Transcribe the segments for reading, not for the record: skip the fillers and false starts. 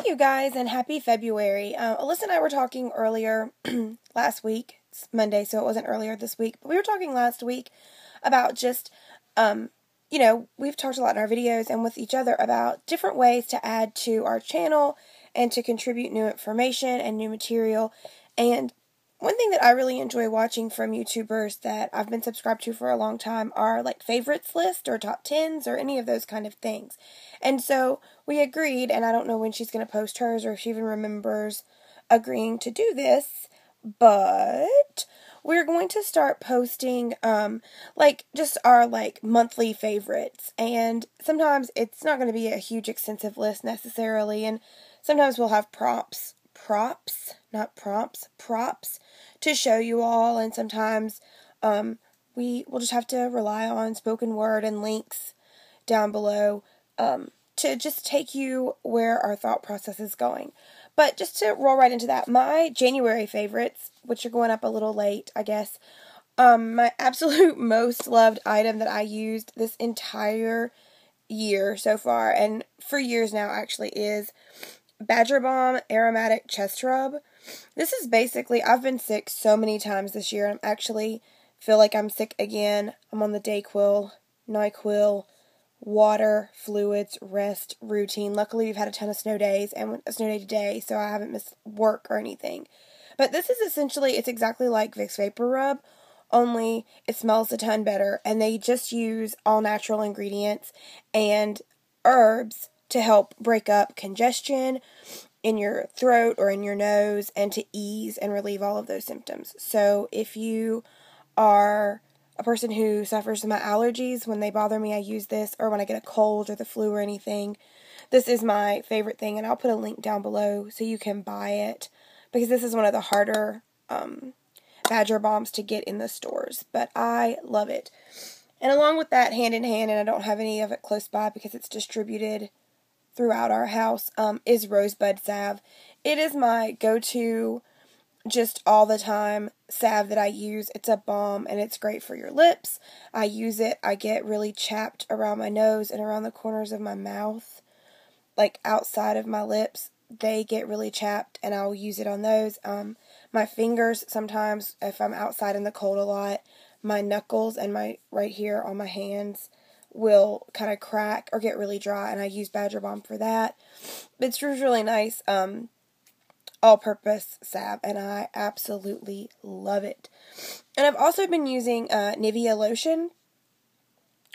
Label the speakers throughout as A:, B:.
A: you guys, and happy February. Alyssa and I were talking earlier last week. It's Monday, so it wasn't earlier this week. But we were talking last week about just, we've talked a lot in our videos and with each other about different ways to add to our channel and to contribute new information and new material. And one thing that I really enjoy watching from YouTubers that I've been subscribed to for a long time are like favorites list or top 10s or any of those kind of things. And so we agreed, and I don't know when she's going to post hers or if she even remembers agreeing to do this, but we're going to start posting just our monthly favorites. And sometimes it's not going to be a huge extensive list necessarily, and sometimes we'll have props to show you all, and sometimes we will just have to rely on spoken word and links down below to just take you where our thought process is going. But just to roll right into that, my January favorites, which are going up a little late, I guess, my absolute most loved item that I used this entire year so far, and for years now actually, is Badger Balm Aromatic Chest Rub. This is basically, I've been sick so many times this year, and I actually feel like I'm sick again. I'm on the Dayquil, NyQuil, water, fluids, rest routine. Luckily, we've had a ton of snow days, and a snow day today, so I haven't missed work or anything. But this is essentially, it's exactly like Vicks Vapor Rub, only it smells a ton better, and they just use all natural ingredients and herbs to help break up congestion in your throat or in your nose and to ease and relieve all of those symptoms. So if you are a person who suffers from my allergies, when they bother me I use this, or when I get a cold or the flu or anything, this is my favorite thing, and I'll put a link down below so you can buy it, because this is one of the harder Badger Balms to get in the stores, but I love it. And along with that, hand in hand, and I don't have any of it close by because it's distributed throughout our house, is Rosebud Salve. It is my go-to, just all the time salve that I use. It's a balm, and it's great for your lips. I use it, I get really chapped around my nose and around the corners of my mouth, like outside of my lips. They get really chapped, and I'll use it on those. My fingers, sometimes, if I'm outside in the cold a lot, my knuckles and my right here on my hands will kind of crack or get really dry, and I use Badger Balm for that. It's really nice, all-purpose salve, and I absolutely love it. And I've also been using Nivea lotion.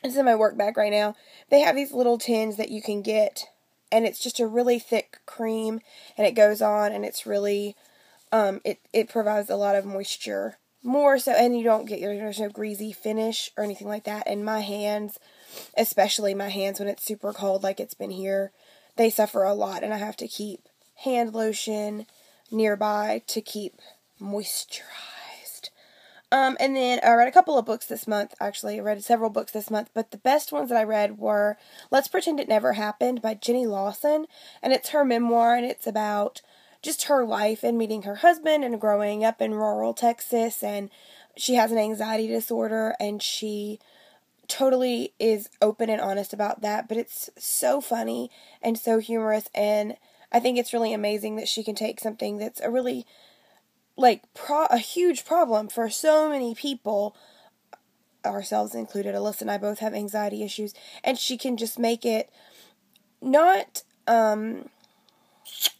A: It's in my work bag right now. They have these little tins that you can get, and it's just a really thick cream, and it goes on, and it's really, it provides a lot of moisture. More so, and you don't get, there's no greasy finish or anything like that. And my hands, especially my hands when it's super cold like it's been here, they suffer a lot, and I have to keep hand lotion nearby to keep moisturized. And then I read a couple of books this month. Actually, I read several books this month, but the best ones that I read were Let's Pretend It Never Happened by Jenny Lawson, and it's her memoir, and it's about just her life and meeting her husband and growing up in rural Texas, and she has an anxiety disorder, and she totally is open and honest about that, but it's so funny and so humorous, and I think it's really amazing that she can take something that's a really, a huge problem for so many people, ourselves included. Alyssa and I both have anxiety issues, and she can just make it not,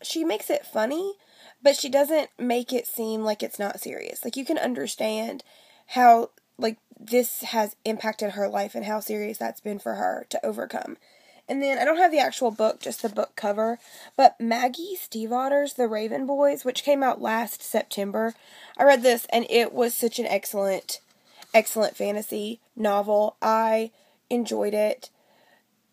A: she makes it funny, but she doesn't make it seem like it's not serious. Like, you can understand how, this has impacted her life and how serious that's been for her to overcome. And then, I don't have the actual book, just the book cover, but Maggie Stiefvater's The Raven Boys, which came out last September. I read this, and it was such an excellent fantasy novel. I enjoyed it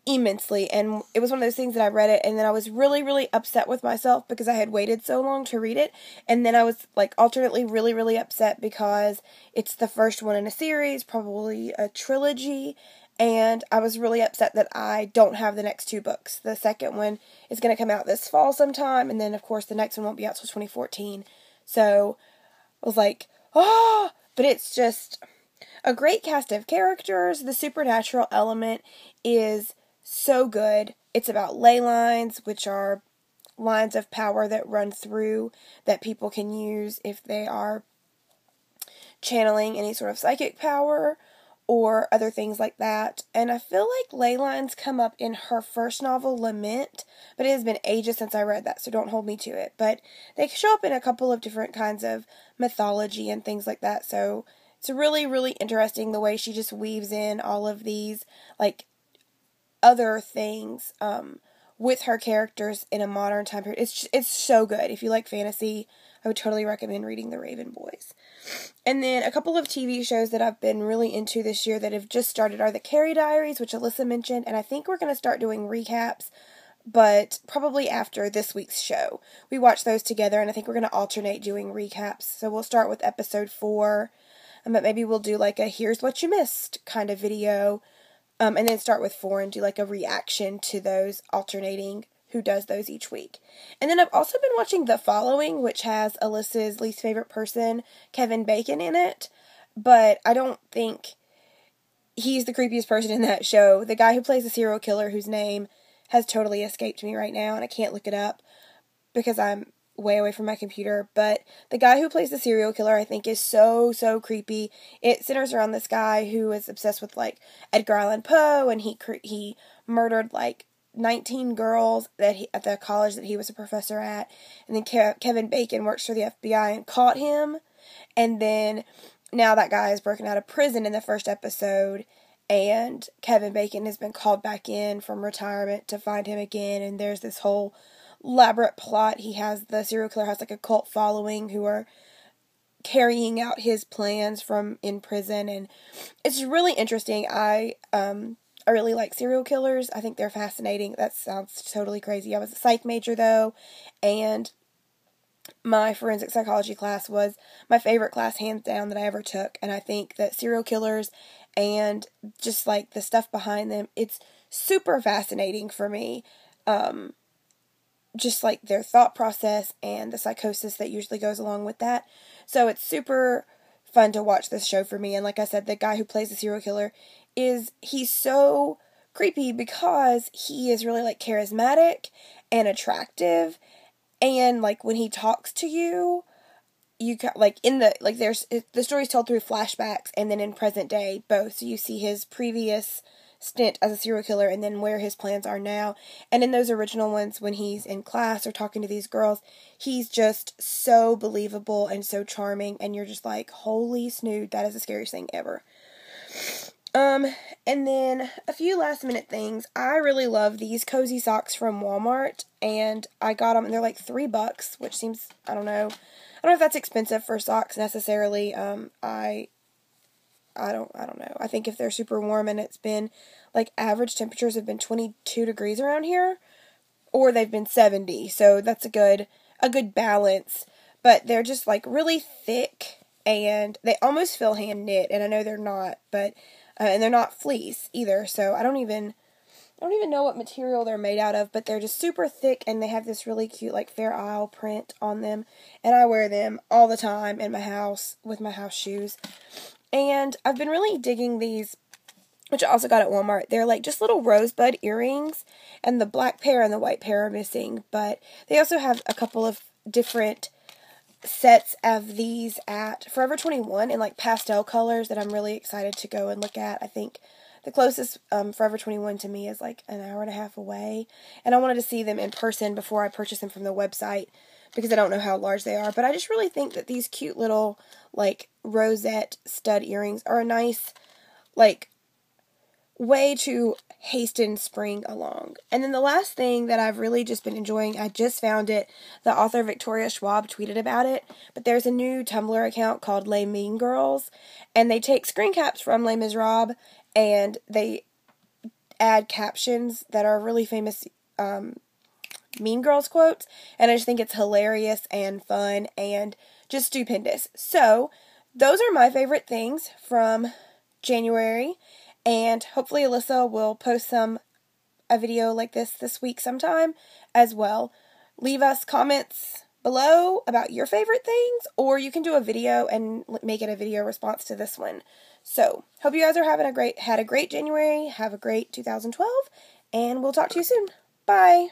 A: immensely, and it was one of those things that I read it, and then I was really, really upset with myself because I had waited so long to read it, and then I was, alternately really, really upset because it's the first one in a series, probably a trilogy, and I was really upset that I don't have the next two books. The second one is going to come out this fall sometime, and then, of course, the next one won't be out till 2014, so I was like, oh, but it's just a great cast of characters. The supernatural element is so good. It's about ley lines, which are lines of power that run through that people can use if they are channeling any sort of psychic power or other things like that. And I feel like ley lines come up in her first novel, Lament, but it has been ages since I read that, so don't hold me to it. But they show up in a couple of different kinds of mythology and things like that, so it's really, really interesting the way she just weaves in all of these, like, other things with her characters in a modern time period. It's so good. If you like fantasy, I would totally recommend reading The Raven Boys. And then a couple of TV shows that I've been really into this year that have just started are the Carrie Diaries, which Alyssa mentioned, and I think we're going to start doing recaps, but probably after this week's show. We watch those together, and I think we're going to alternate doing recaps. So we'll start with episode 4, but maybe we'll do like a here's what you missed kind of video, and then start with 4 and do like a reaction to those, alternating who does those each week. And then I've also been watching The Following, which has Alyssa's least favorite person, Kevin Bacon, in it. But I don't think he's the creepiest person in that show. The guy who plays the serial killer, whose name has totally escaped me right now, and I can't look it up because I'm way away from my computer. But the guy who plays the serial killer, I think, is so, so creepy. It centers around this guy who is obsessed with, like, Edgar Allan Poe, and he murdered, like, 19 girls at the college that he was a professor at, and then Kevin Bacon works for the FBI and caught him, and then now that guy is broken out of prison in the first episode, and Kevin Bacon has been called back in from retirement to find him again, and there's this whole elaborate plot. The serial killer has like a cult following who are carrying out his plans from in prison, and it's really interesting. I really like serial killers. I think they're fascinating. That sounds totally crazy. I was a psych major, though, and my forensic psychology class was my favorite class, hands down, that I ever took. And I think that serial killers and just, like, the stuff behind them, it's super fascinating for me. Just, like, their thought process and the psychosis that usually goes along with that. So it's super fun to watch this show for me. And like I said, the guy who plays the serial killer he's so creepy because he is really, like, charismatic and attractive, and, like, when he talks to you, like, the story's told through flashbacks and then in present day both, so you see his previous stint as a serial killer and then where his plans are now, and in those original ones when he's in class or talking to these girls, he's just so believable and so charming, and you're just like, holy snoot, that is the scariest thing ever. And then a few last minute things. I really love these cozy socks from Walmart, and I got them, and they're like $3, which seems, I don't know if that's expensive for socks necessarily. I don't know. I think if they're super warm and it's been, like, average temperatures have been 22 degrees around here, or they've been 70, so that's a good balance. But they're just, like, really thick, and they almost feel hand knit, and I know they're not, but and they're not fleece either, so I don't even know what material they're made out of, but they're just super thick, and they have this really cute, like, Fair Isle print on them, and I wear them all the time in my house with my house shoes. And I've been really digging these, which I also got at Walmart. They're, like, just little rosebud earrings, and the black pair and the white pair are missing, but they also have a couple of different sets of these at Forever 21 in, like, pastel colors that I'm really excited to go and look at. I think the closest Forever 21 to me is like an hour and a half away, and I wanted to see them in person before I purchase them from the website because I don't know how large they are, but I just really think that these cute little, like, rosette stud earrings are a nice, like, way to hasten spring along. And then the last thing that I've really just been enjoying, I just found it, the author Victoria Schwab tweeted about it, but there's a new Tumblr account called Les Mean Girls, and they take screen caps from Les Miserables, and they add captions that are really famous Mean Girls quotes, and I just think it's hilarious and fun and just stupendous. So, those are my favorite things from January, and hopefully Alyssa will post a video like this week sometime as well. Leave us comments below about your favorite things, or you can do a video and make it a video response to this one. So, hope you guys are had a great January, have a great 2012, and we'll talk to you soon. Bye!